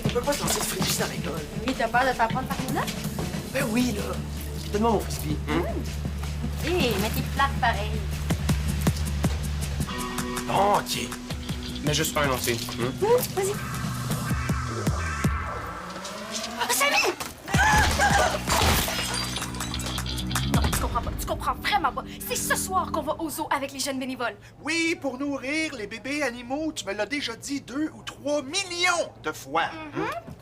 On peut pas se lancer de frisbee dans l'école. Oui, t'as peur de te faire prendre par Luna? Ben oui, là. Donne-moi mon frisbee. Hé, mais t'es plate pareil. Bon, OK. Mais juste un aussi. Vas-y. Ah, Samy! Non, tu comprends pas. Tu comprends vraiment pas. C'est ce soir qu'on va au zoo avec les jeunes bénévoles. Oui, pour nourrir les bébés animaux, tu me l'as déjà dit 2 ou 3 millions de fois.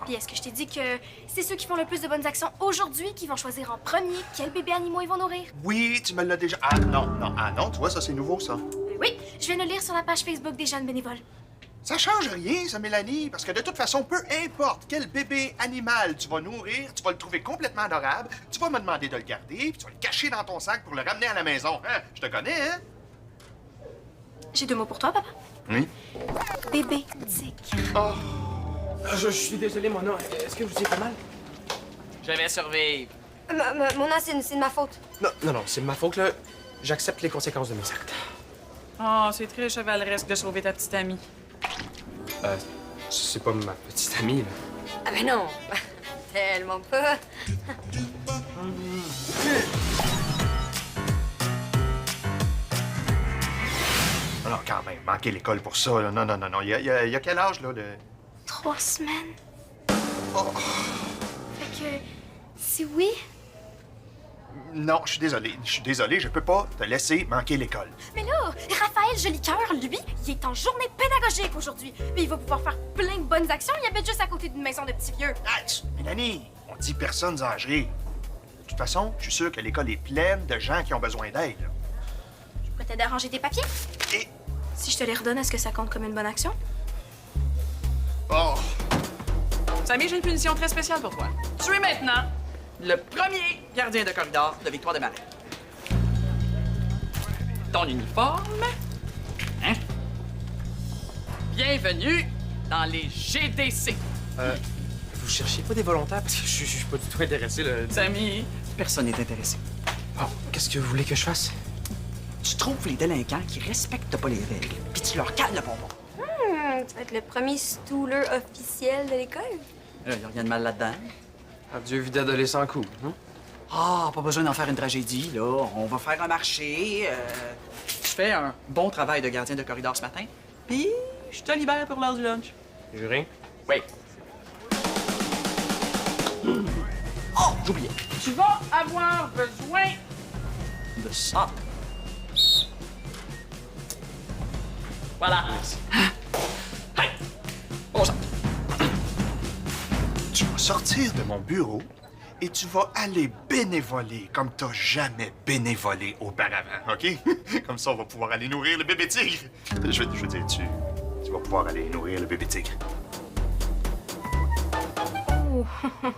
Puis est-ce que je t'ai dit que c'est ceux qui font le plus de bonnes actions aujourd'hui qui vont choisir en premier quel bébé animaux ils vont nourrir? Oui, tu me l'as déjà... Ah non, tu vois, ça c'est nouveau, ça. Oui, je viens de le lire sur la page Facebook des jeunes bénévoles. Ça change rien, ça, Mélanie, parce que de toute façon, peu importe quel bébé animal tu vas nourrir, tu vas le trouver complètement adorable, tu vas me demander de le garder, puis tu vas le cacher dans ton sac pour le ramener à la maison. Hein? Je te connais, hein? J'ai 2 mots pour toi, papa. Oui. Bébé tigre. Oh. Je suis désolé, Mona. Est-ce que vous êtes pas mal? Je vais survivre. Mona, c'est de ma faute. Non, c'est de ma faute, là. J'accepte les conséquences de mes actes. Oh, c'est très chevaleresque de sauver ta petite amie. C'est pas ma petite amie, là. Ah ben non, tellement pas. Non, quand même, manquer l'école pour ça, là. Non. Il y a quel âge, là, de... 3 semaines. Oh. Fait que, si oui, Non, je suis désolé, je peux pas te laisser manquer l'école. mais là, Raphaël Jolicoeur, lui, il est en journée pédagogique aujourd'hui. Puis il va pouvoir faire plein de bonnes actions. Il habite juste à côté d'une maison de petits vieux. Hey, Mélanie, on dit personnes âgées. De toute façon, je suis sûr que l'école est pleine de gens qui ont besoin d'aide. Je pourrais t'aider à ranger tes papiers. Et... Si je te les redonne, est-ce que ça compte comme une bonne action? Oh! Samy, j'ai une punition très spéciale pour toi. Tu es maintenant le premier gardien de corridor de Victoire des Marais. Ton uniforme. Hein? Bienvenue dans les GDC. Vous cherchez pas des volontaires? Parce que je suis pas du tout intéressé, là. Samy, personne n'est intéressé. Bon, qu'est-ce que vous voulez que je fasse? Tu trouves les délinquants qui respectent pas les règles, puis tu leur cales le bonbon. Tu vas être le premier stooler officiel de l'école. Il y a rien de mal là-dedans. Adieu, vie d'adolescent cool, hein? Ah, pas besoin d'en faire une tragédie, là. On va faire un marché. Je fais un bon travail de gardien de corridor ce matin, puis je te libère pour l'heure du lunch. Juré? Oui. Oh, j'oubliais. Tu vas avoir besoin de ça. Voilà. Hey! Bon sang. Tu vas sortir de mon bureau et tu vas aller bénévoler comme t'as jamais bénévolé auparavant, OK? Comme ça, on va pouvoir aller nourrir le bébé tigre. Je veux dire, tu vas pouvoir aller nourrir le bébé tigre.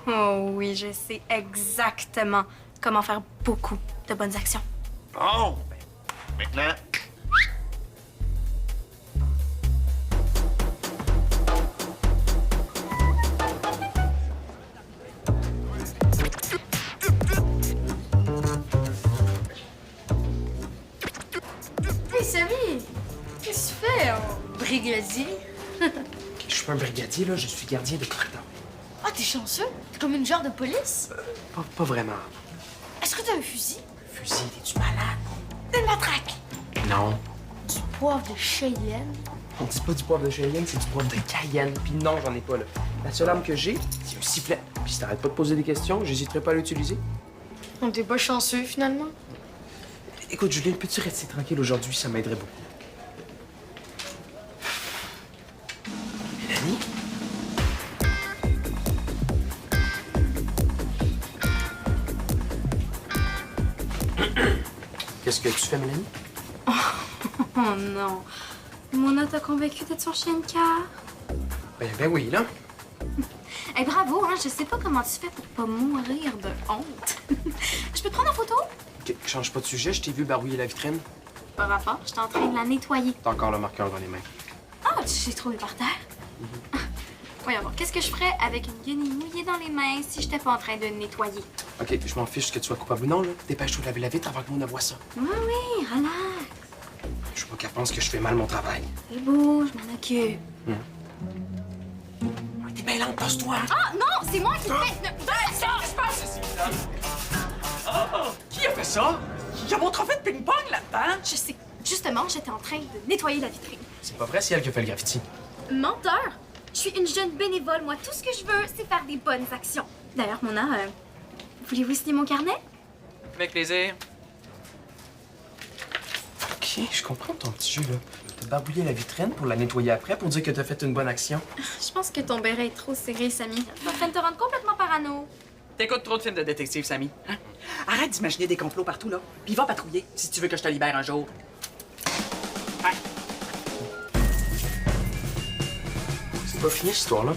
Oh, oui, je sais exactement comment faire beaucoup de bonnes actions. Bon, ben, maintenant... Hey, Samy! Qu'est-ce que tu fais, brigadier? Je suis pas un brigadier, là. Je suis gardien de corridor. Ah, t'es chanceux? T'es comme une genre de police? Pas vraiment. Est-ce que t'as un fusil? Fusil, t'es-tu malade? Une matraque? Non. Du poivre de Cheyenne? On dit pas du poivre de Cheyenne, c'est du poivre de Cayenne. Puis non, j'en ai pas, là. La seule arme que j'ai, c'est un sifflet. Puis si t'arrêtes pas de poser des questions, j'hésiterai pas à l'utiliser. On t'es pas chanceux, finalement? Écoute, Julien, peux-tu rester tranquille aujourd'hui? Ça m'aiderait beaucoup. Mélanie? Qu'est-ce que tu fais, Mélanie? Oh non. Mona t'a convaincu d'être son chien de cœur? Ben oui, là. Eh bravo, hein, je sais pas comment tu fais pour pas mourir de honte. Je peux te prendre en photo? Ok, change pas de sujet, je t'ai vu barouiller la vitrine. Par rapport, j'étais en train de la nettoyer. T'as encore le marqueur dans les mains. Ah, tu l'ai trouvé par terre? Voyons voir, qu'est-ce que je ferais avec une guenille mouillée dans les mains si j'étais pas en train de nettoyer? Ok, je m'en fiche que tu sois coupable ou non, là. Dépêche-toi de laver la vitre avant que nous ne voit ça. Oui, oui, relax. Je veux pas qu'elle pense que je fais mal mon travail. C'est beau, je m'en occupe. T'es bien lente, passe-toi! Ah, non, c'est moi qui fais... Qui a fait ça? Il y a mon trophée de ping-pong là-dedans? Je sais, justement, j'étais en train de nettoyer la vitrine. C'est pas vrai, c'est elle qui a fait le graffiti. Menteur! Je suis une jeune bénévole. Moi, tout ce que je veux, c'est faire des bonnes actions. D'ailleurs, Mona, voulez-vous signer mon carnet? Avec plaisir. Ok, je comprends ton petit jeu, là. T'as barbouillé la vitrine pour la nettoyer après pour dire que t'as fait une bonne action. Je pense que ton béret est trop serré, Samy. T'es en train de te rendre complètement parano. T'écoutes trop de films de détective, Samy. Hein? Arrête d'imaginer des complots partout, là. Puis va patrouiller si tu veux que je te libère un jour. Hein? C'est pas fini, cette histoire-là.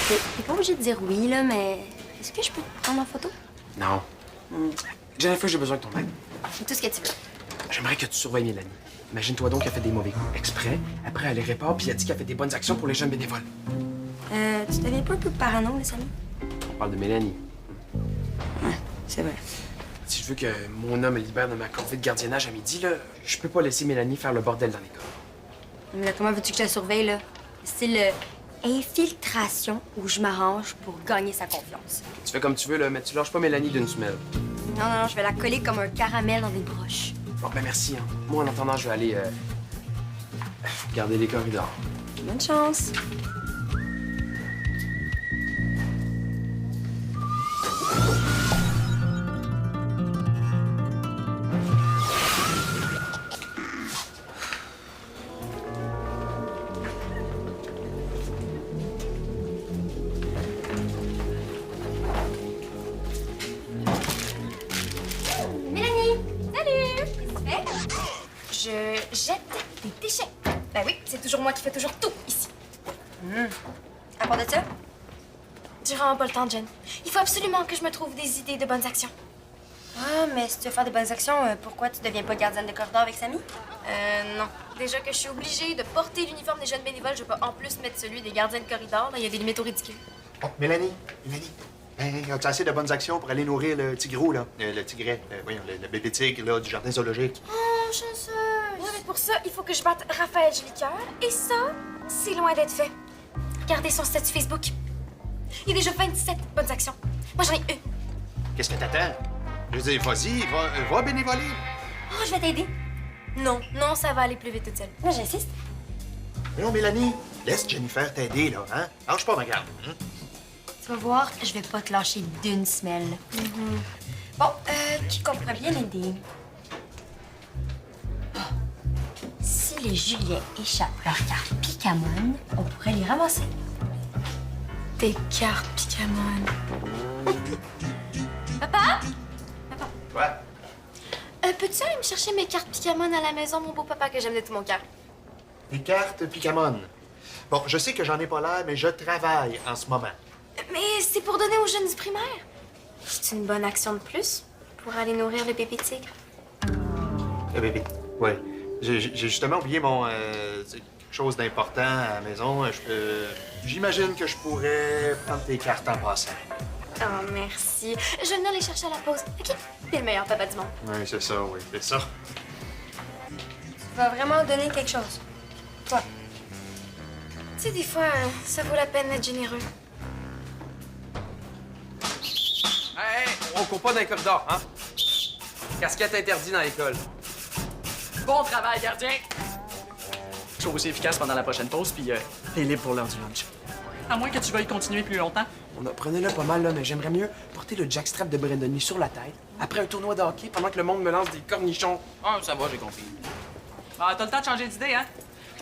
T'es pas obligé de dire oui, là, mais est-ce que je peux te prendre en photo? Non. Jennifer, j'ai besoin de ton aide. Tout ce que tu veux. J'aimerais que tu surveilles Mélanie. Imagine-toi donc qu'elle fait des mauvais coups exprès. Après, elle les répare, puis elle dit qu'elle fait des bonnes actions pour les jeunes bénévoles. Tu deviens pas un peu parano, là, Samy? On parle de Mélanie. C'est vrai. Si je veux que mon homme me libère de ma corvée de gardiennage à midi, là, je peux pas laisser Mélanie faire le bordel dans l'école. Mais là, comment veux-tu que je la surveille, là? Style infiltration où je m'arrange pour gagner sa confiance. Tu fais comme tu veux, là, mais tu lâches pas Mélanie d'une semelle. Non, non, non, je vais la coller comme un caramel dans des broches. Bon, ben merci, hein. Moi, en attendant, je vais aller, garder les corridors. Bonne chance. Mélanie! Salut! Qu'est-ce que tu fais? Je jette des déchets. Ben oui, c'est toujours moi qui fais toujours tout ici. À part de ça? J'ai vraiment pas le temps, Jen. Il faut absolument que je me trouve des idées de bonnes actions. Ah, mais si tu veux faire des bonnes actions, pourquoi tu deviens pas gardienne de corridor avec Samy? Non. Déjà que je suis obligée de porter l'uniforme des jeunes bénévoles, je peux en plus mettre celui des gardiens de corridor. Là, il y a des limites au ridicule. Oh, Mélanie, as-tu assez de bonnes actions pour aller nourrir le tigrou, là? Le tigret, voyons, le bébé tigre, là, du jardin zoologique. Oh, chanceuse! Ouais, mais pour ça, il faut que je batte Raphaël Géliqueur. Et ça, c'est loin d'être fait. Regardez son statut Facebook. Il y a déjà 27 bonnes actions. Moi, j'en ai une. Qu'est-ce que t'attends? Je veux dire, vas-y, va bénévoler. Oh, je vais t'aider. Non, non, ça va aller plus vite toute seule. Moi, j'insiste. Mais non, Mélanie, laisse Jennifer t'aider, là, hein? Lâche pas ma garde. Hein? Tu vas voir, je vais pas te lâcher d'une semelle. Bon, qui comprend bien l'idée? Ah. Si les Juliens échappent leur carte Picamon, on pourrait les ramasser. Des cartes Picamon. Papa? Quoi? Peux-tu aller me chercher mes cartes Picamon à la maison, mon beau papa, que j'aime de tout mon cœur? Des cartes Picamon. Bon, je sais que j'en ai pas l'air, mais je travaille en ce moment. Mais c'est pour donner aux jeunes du primaire. C'est une bonne action de plus pour aller nourrir le bébé tigre. Le bébé. Ouais. J'ai justement oublié mon quelque chose d'important à la maison. J'imagine que je pourrais prendre tes cartes en passant. Oh, merci. Je vais venir les chercher à la pause. OK? T'es le meilleur papa du monde. Oui, c'est ça, oui, c'est ça. Tu vas vraiment donner quelque chose. Toi. Tu sais, des fois, ça vaut la peine d'être généreux. Hey, on court pas dans les corridors, hein? Casquette interdite dans l'école. Bon travail, gardien! Je serai aussi efficace pendant la prochaine pause, puis t'es libre pour l'heure du lunch. À moins que tu veuilles continuer plus longtemps. On apprenait là pas mal, là, mais j'aimerais mieux porter le jackstrap de Brandony sur la tête, après un tournoi de hockey, pendant que le monde me lance des cornichons. Ah, ça va, j'ai compris. Ah, t'as le temps de changer d'idée, hein?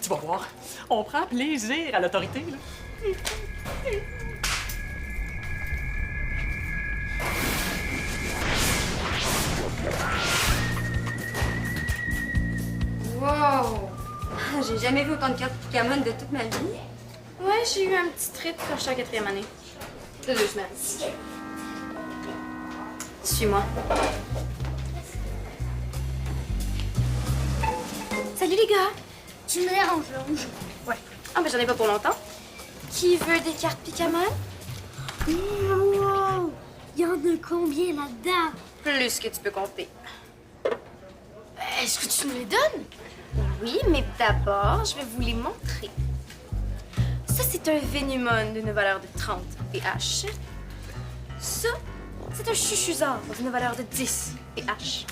Tu vas voir, on prend plaisir à l'autorité, là. Wow! J'ai jamais vu autant de cartes Picamon de toute ma vie. Ouais, j'ai eu un petit trip quand j'étais en 4e année. De 2 semaines. Suis-moi. Salut les gars! Tu me déranges, là, on joue. Ouais. Ah, ben j'en ai pas pour longtemps. Qui veut des cartes Picamon? Wow! Il y en a combien là-dedans? Plus que tu peux compter. Est-ce que tu me les donnes? Oui, mais d'abord, je vais vous les montrer. Ça, c'est un Vénumon d'une valeur de 30 PH. Ça, c'est un Chuchuzard d'une valeur de 10 PH.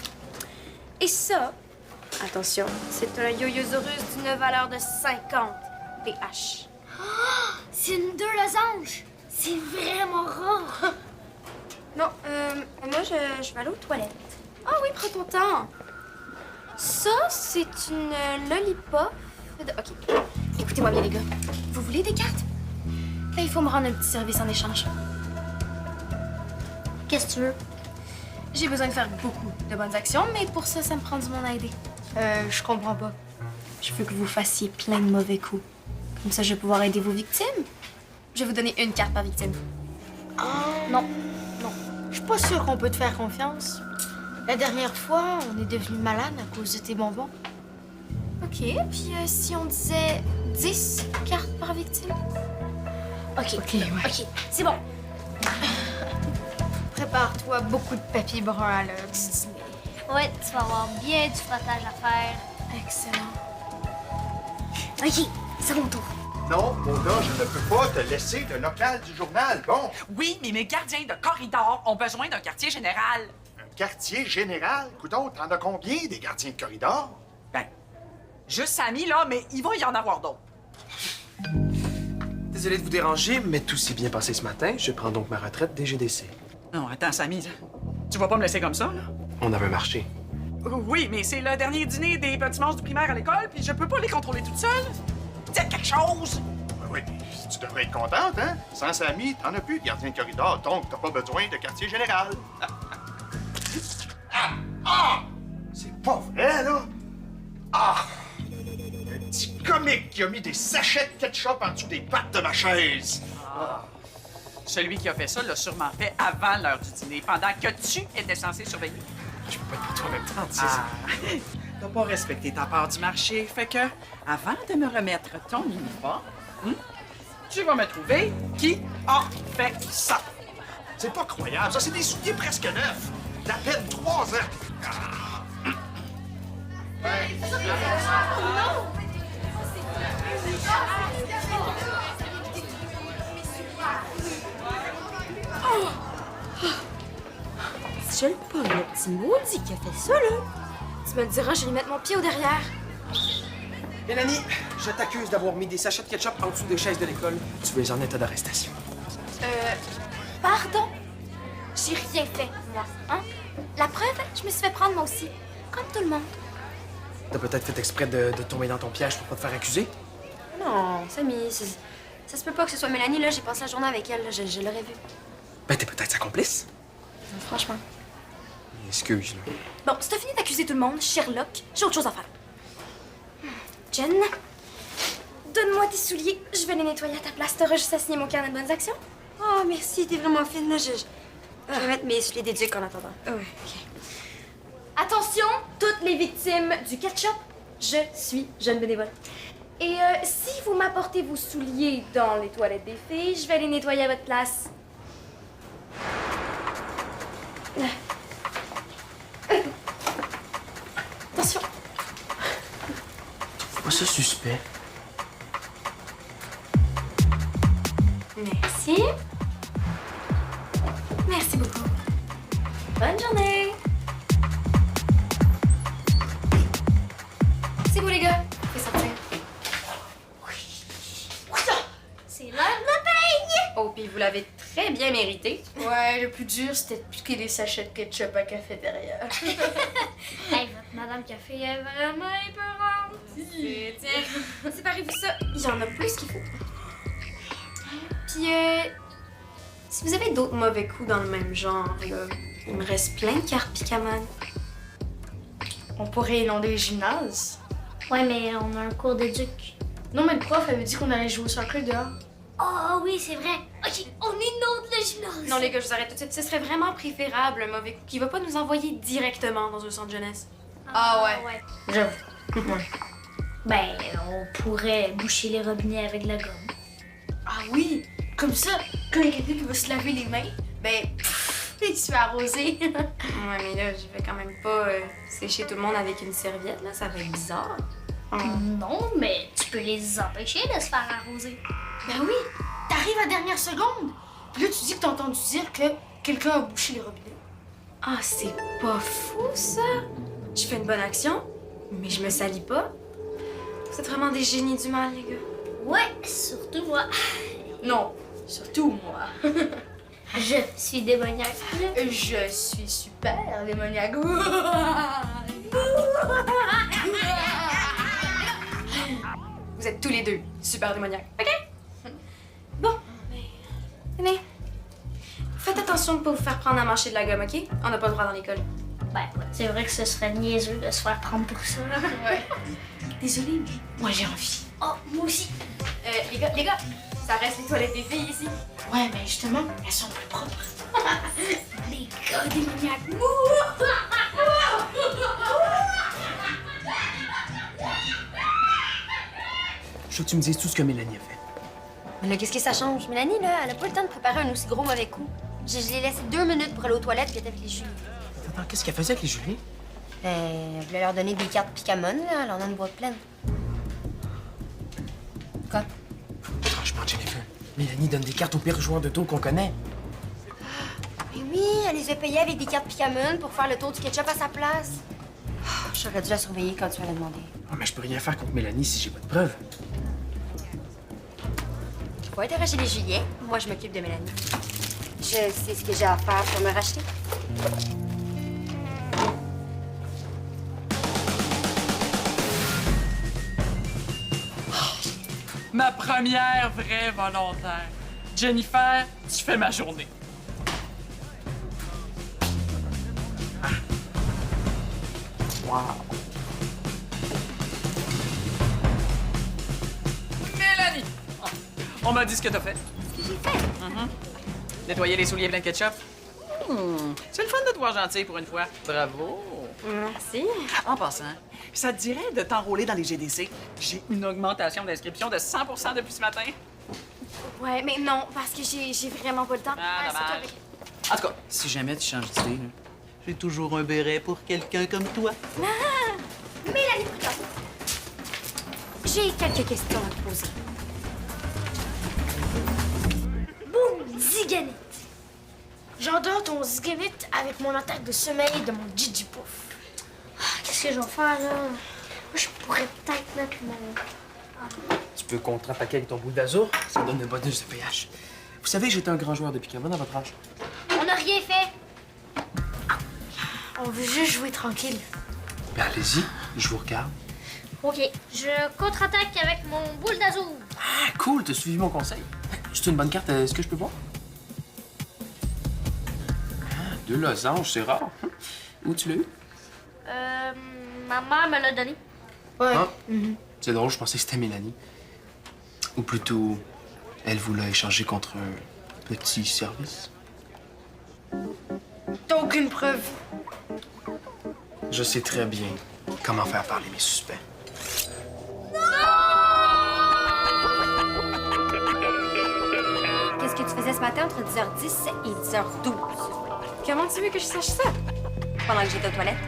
Et ça, attention, c'est un Yoyosaurus d'une valeur de 50 PH. C'est une 2 losanges. C'est vraiment rare. Non, moi, je vais aller aux toilettes. Ah oui, prends ton temps. Ça, c'est une lollipop de... OK. Écoutez-moi bien, les gars. Vous voulez des cartes? Ben, il faut me rendre un petit service en échange. Qu'est-ce que tu veux? J'ai besoin de faire beaucoup de bonnes actions, mais pour ça, ça me prend du monde à aider. Je comprends pas. Je veux que vous fassiez plein de mauvais coups. Comme ça, je vais pouvoir aider vos victimes. Je vais vous donner une carte par victime. Non. Je suis pas sûre qu'on peut te faire confiance. La dernière fois, on est devenu malade à cause de tes bonbons. OK, puis si on disait 10 cartes par victime? OK, c'est bon. Prépare-toi beaucoup de papier brun à l'heure du dîner. Ouais, tu vas avoir bien du frottage à faire. Excellent. OK, c'est mon tour. Non, Mona, je ne peux pas te laisser le local du journal. Bon, Oui, mais mes gardiens de corridor ont besoin d'un quartier général. un quartier général. Coudon, t'en as combien des gardiens de corridor? Ben, juste Samy, là, mais il va y en avoir d'autres. Désolé de vous déranger, mais tout s'est bien passé ce matin. Je prends donc ma retraite des GDC. Non, attends, Samy, là. Tu vas pas me laisser comme ça, là? On avait marché. Oui, mais c'est le dernier dîner des petits monstres du primaire à l'école, puis je peux pas les contrôler toute seule. Dites quelque chose! Oui, tu devrais être contente, hein? Sans Samy, t'en as plus de gardien de corridor, donc t'as pas besoin de quartier général. C'est pas vrai, là? Ah! Un petit comique qui a mis des sachets de ketchup en dessous des pattes de ma chaise. Celui qui a fait ça l'a sûrement fait avant l'heure du dîner, pendant que tu étais censé surveiller. Je peux pas être pour toi en même temps, tu sais. T'as pas respecté ta part du marché, fait que, avant de me remettre ton uniforme, tu vas me trouver qui a fait ça. C'est pas croyable, ça, c'est des souliers presque neufs. D'à peine 3 ans. Je le pas, le petit maudit qui a fait ça, là. Tu me le diras, je vais lui mettre mon pied au derrière. Mélanie, je t'accuse d'avoir mis des sachets de ketchup en dessous des chaises de l'école. Tu es en état d'arrestation. Pardon? J'ai rien fait, moi, hein? La preuve, je me suis fait prendre moi aussi. Comme tout le monde. T'as peut-être fait exprès de tomber dans ton piège pour pas te faire accuser? Non, Samy, ça se peut pas que ce soit Mélanie, là. J'ai passé la journée avec elle, là. Je l'aurais vue. Ben, t'es peut-être sa complice. Franchement. Excuse, là. Bon, si t'as fini d'accuser tout le monde, Sherlock, j'ai autre chose à faire. Jen, donne-moi tes souliers. Je vais les nettoyer à ta place. T'auras juste à signer mon carnet de bonnes actions. Oh, merci, t'es vraiment fine, là. Je vais mettre mes souliers d'éduc en attendant. Ouais, OK. Attention, toutes les victimes du ketchup, je suis jeune bénévole. Et si vous m'apportez vos souliers dans les toilettes des filles, je vais les nettoyer à votre place. Attention. Trouve pas ça suspect. Merci. Merci beaucoup. Bonne journée. C'est beau, les gars. Fais sortir. C'est l'heure de la paye! Oh, puis vous l'avez très bien mérité. Ouais, le plus dur, c'était de piquer des sachets de ketchup à café derrière. Hey, votre Madame Café est vraiment épeurante! C'est pareil, vous ça, il y en a plus qu'il faut. Puis, si vous avez d'autres mauvais coups dans le même genre, là, il me reste plein de cartes Picamon. On pourrait inonder le gymnase. Ouais, mais on a un cours d'éduc. Non, mais le prof avait dit qu'on allait jouer au soccer dehors. Oh oui, c'est vrai. OK, on inonde le gymnase. Non, les gars, je vous arrête tout de suite. Ce serait vraiment préférable, un mauvais coup, qui va pas nous envoyer directement dans un centre jeunesse. Ah ouais. J'avoue. Ben, on pourrait boucher les robinets avec de la gomme. Ah oui, comme ça, quand il y a quelqu'un qui va se laver les mains, ben, il se fait arroser. Ouais, mais là, je vais quand même pas sécher tout le monde avec une serviette, là. Ça va être bizarre. Non, mais tu peux les empêcher de se faire arroser. Ben oui, t'arrives à dernière seconde. Puis là, tu dis que t'as entendu dire que quelqu'un a bouché les robinets. Ah, c'est pas fou, ça! Je fais une bonne action, mais je me salis pas. Vous êtes vraiment des génies du mal, les gars. Ouais, surtout moi. Non, surtout moi. Je suis démoniaque. Je suis super démoniaque. Vous êtes tous les deux super démoniaques, OK? Bon, mais... Tenez. Faites attention de ne pas vous faire prendre à marcher de la gomme, OK? On n'a pas le droit dans l'école. Ben, c'est vrai que ce serait niaiseux de se faire prendre pour ça. Ouais. Désolée, mais moi j'ai envie. Oh, moi aussi. Les gars, ça reste les toilettes des filles ici. Ouais, mais justement, elles sont plus propres. Les gars démoniaques. Je veux que tu me dises tout ce que Mélanie a fait. Mais là, qu'est-ce que ça change? Mélanie, là, elle a pas le temps de préparer un aussi gros mauvais coup. Je l'ai laissé 2 minutes pour aller aux toilettes puis elle était avec les Juliens. Attends, qu'est-ce qu'elle faisait avec les Juliens? Elle voulait leur donner des cartes Picamon, là. Elle en a une boîte pleine. Quoi? Franchement, Jennifer, Mélanie donne des cartes aux pires joueurs de tour qu'on connaît. Mais oui, elle les a payées avec des cartes Picamon pour faire le tour du ketchup à sa place. Ah, j'aurais dû la surveiller quand tu allais demander. Oh, mais je peux rien faire contre Mélanie si j'ai pas de preuves. Faut interroger les Juliens. Moi, je m'occupe de Mélanie. Je sais ce que j'ai à faire pour me racheter. Ma première vraie volontaire. Jennifer, tu fais ma journée. Mélanie! On m'a dit ce que t'as fait. Qu'est-ce que j'ai fait? Nettoyer les souliers pleins de ketchup. C'est le fun de te voir gentil pour une fois. Bravo. Merci. En passant, ça te dirait de t'enrôler dans les GDC? J'ai une augmentation d'inscription de 100 depuis ce matin. Ouais, mais non, parce que j'ai vraiment pas le temps. Ah, Ouais, c'est dommage. toi avec- En tout cas, si jamais tu changes d'idée, là, j'ai toujours un béret pour quelqu'un comme toi. Mélanie Prudhomme. J'ai quelques questions à te poser. Boum, ziganite. J'endors ton zganite avec mon attaque de sommeil de mon Gigi Pouf. Qu'est-ce que je vais faire, là? Moi, je pourrais peut-être mettre mon... Tu peux contre-attaquer avec ton boule d'azur, ça donne un bonus de pH. Vous savez, j'étais un grand joueur de Picamon à votre âge. On n'a rien fait. On veut juste jouer tranquille. Ben allez-y, je vous regarde. OK, je contre-attaque avec mon boule d'azur. Ah, cool, t'as suivi mon conseil. C'est une bonne carte, est-ce que je peux voir? Ah, 2 losanges, c'est rare. Où tu l'as eu? Ma mère me l'a donné. Ouais. Hein? C'est drôle, je pensais que c'était Mélanie. Ou plutôt, elle vous l'a échangé contre un petit service. T'as aucune preuve. Je sais très bien comment faire parler mes suspects. Qu'est-ce que tu faisais ce matin entre 10h10 et 10h12? Comment tu veux que je sache ça? Pendant que j'étais aux toilettes?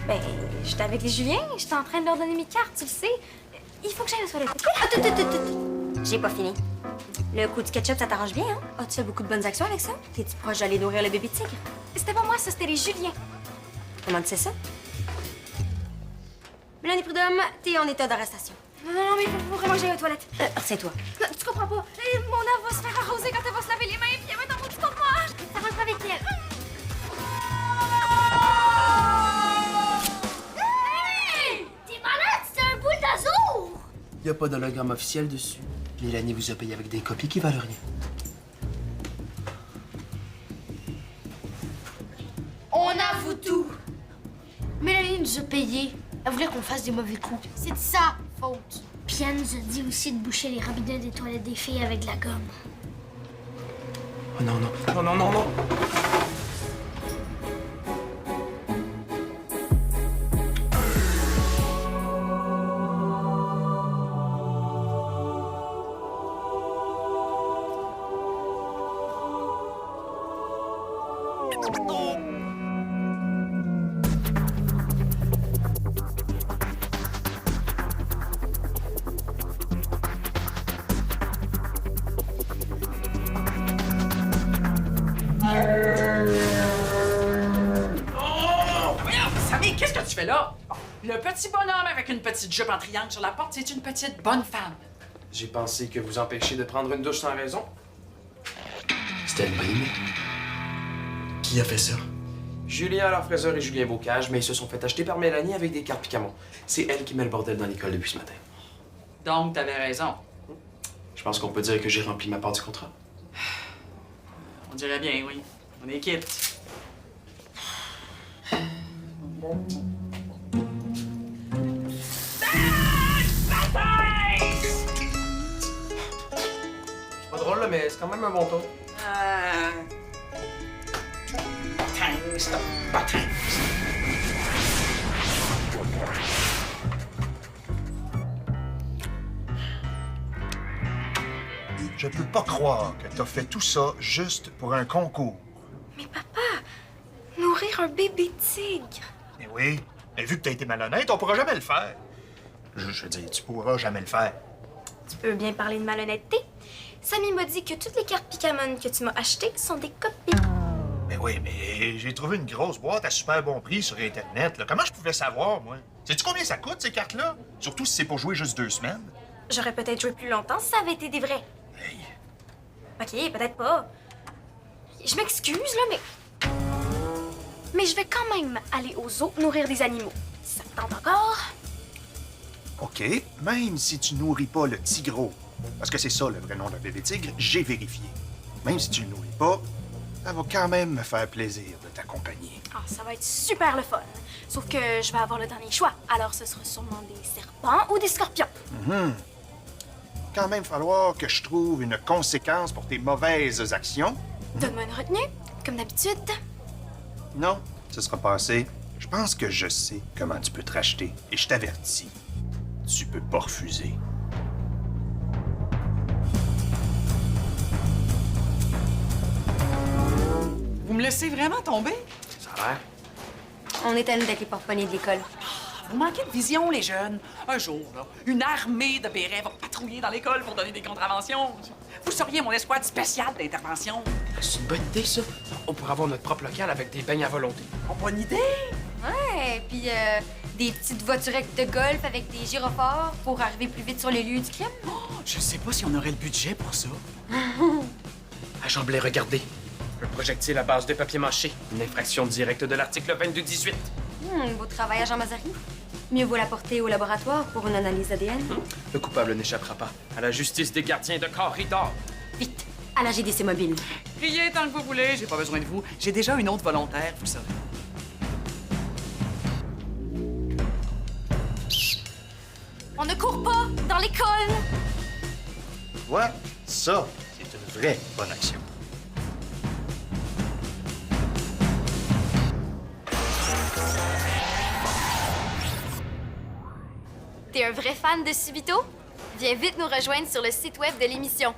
Ben, j'étais avec les Juliens, j'étais en train de leur donner mes cartes, tu le sais. Il faut que j'aille aux toilettes, OK? Attends. J'ai pas fini. Le coup du ketchup, ça t'arrange bien, hein? As-tu fait beaucoup de bonnes actions avec ça? T'es-tu proche d'aller nourrir le bébé tigre? C'était pas moi, ça, c'était les Juliens. Comment tu sais ça? Mélanie Prudhomme, t'es en état d'arrestation. Non, mais il faut vraiment que j'aille aux toilettes. Retiens-toi. Non, tu comprends pas. Mon âme va se faire arroser quand elle va se laver les mains, puis elle va être en dessous de moi. Ça rentre avec elle. Hey! T'es malade, c'est un boule d'azur! Y a pas d'hologramme officiel dessus. Mélanie vous a payé avec des copies qui valent rien. On avoue tout. Mélanie nous a payé. Elle voulait qu'on fasse des mauvais coups. C'est de sa faute. Puis Étienne nous a dit aussi de boucher les robinets des toilettes des filles avec de la gomme. Oh non, non, non, non, non, non! Voyons, Sammy, qu'est-ce que tu fais là? Le petit bonhomme avec une petite jupe en triangle sur la porte, c'est une petite bonne femme. J'ai pensé que vous empêchiez de prendre une douche sans raison. C'était une bonne idée. Qui a fait ça? Julien Lafraiseur et Julien Bocage, mais ils se sont fait acheter par Mélanie avec des cartes Picamon. C'est elle qui met le bordel dans l'école depuis ce matin. Donc, t'avais raison. Je pense qu'on peut dire que j'ai rempli ma part du contrat. On dirait bien, oui. On est quitte. C'est pas drôle, là, mais c'est quand même un bon tour. Thanks, pas thanks. Je peux pas croire que t'as fait tout ça juste pour un concours. Mais papa, nourrir un bébé tigre. Mais oui, mais vu que t'as été malhonnête, on pourra jamais le faire. Je veux dire, tu pourras jamais le faire. Tu peux bien parler de malhonnêteté. Samy m'a dit que toutes les cartes Picamon que tu m'as achetées sont des copies. Mais oui, mais j'ai trouvé une grosse boîte à super bon prix sur Internet. Là. Comment je pouvais savoir, moi? Sais-tu combien ça coûte, ces cartes-là? Surtout si c'est pour jouer juste 2 semaines. J'aurais peut-être joué plus longtemps si ça avait été des vrais. Hey, OK, peut-être pas. Je m'excuse, là, mais je vais quand même aller au zoo nourrir des animaux. Si ça te tente encore. OK, même si tu nourris pas le tigreau, parce que c'est ça le vrai nom d'un bébé tigre, j'ai vérifié. Même si tu le nourris pas, ça va quand même me faire plaisir de t'accompagner. Ah, ça va être super le fun. Sauf que je vais avoir le dernier choix. Alors ce sera sûrement des serpents ou des scorpions. Quand même falloir que je trouve une conséquence pour tes mauvaises actions. Donne-moi une retenue, comme d'habitude. Non, ce sera pas assez. Je pense que je sais comment tu peux te racheter. Et je t'avertis, tu peux pas refuser. Vous me laissez vraiment tomber? Ça a l'air. On est tanné d'être les porte-poignets de l'école. Vous manquez de vision, les jeunes. Un jour, là, une armée de bérets va patrouiller dans l'école pour donner des contraventions. Vous seriez mon escouade spéciale d'intervention. C'est une bonne idée, ça. On pourrait avoir notre propre local avec des beignes à volonté. Oh, bonne idée! Ouais, puis des petites voiturettes de golf avec des gyrophares pour arriver plus vite sur les lieux du crime. Oh, je sais pas si on aurait le budget pour ça. Agent Blais, regardez. Un projectile à base de papier mâché. Une infraction directe de l'article 22-18. Beau travail à Jean Mazari. Mieux vaut la porter au laboratoire pour une analyse ADN. Le coupable n'échappera pas à la justice des gardiens de corridor. Vite, à la GDC mobile. Criez tant que vous voulez, j'ai pas besoin de vous. J'ai déjà une autre volontaire, vous le savez. On ne court pas dans l'école. Ouais, ça, c'est une vraie bonne action. T'es un vrai fan de Subito? Viens vite nous rejoindre sur le site web de l'émission.